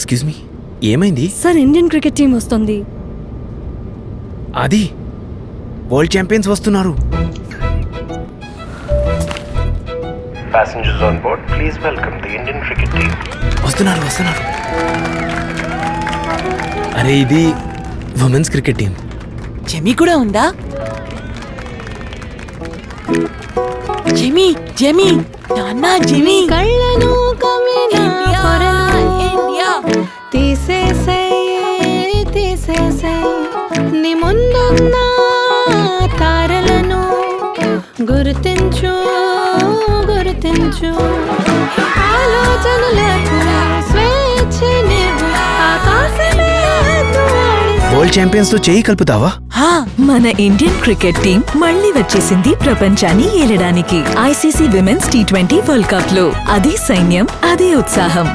Excuse me, ఏమైంది? Sir, Indian cricket team వస్తుంది. అది వరల్డ్ ఛాంపియన్స్ వస్తున్నారు. Passengers on board, please welcome the Indian cricket team. వస్తున్నారు. అరే, ఇది ఉమెన్స్ క్రికెట్ టీం. జెమీ కూడా ఉందా? జెమీ నాన్న, జెమీ కళ్ళను కమినా ఇండియా తీసేసే నీ ముందున్న తారలను గుర్తించు ఆలోచనలకు స్వేచ్ఛనివ్వు, ఆకాశమే వరల్డ్ ఛాంపియన్స్ తో చేయి కలుపుతావా? మన ఇండియన్ క్రికెట్ టీం మళ్ళీ వచ్చేసింది ప్రపంచాన్ని ఏలడానికి. ICC women's T20 world cup లో. అదే సైన్యం, అదే ఉత్సాహం.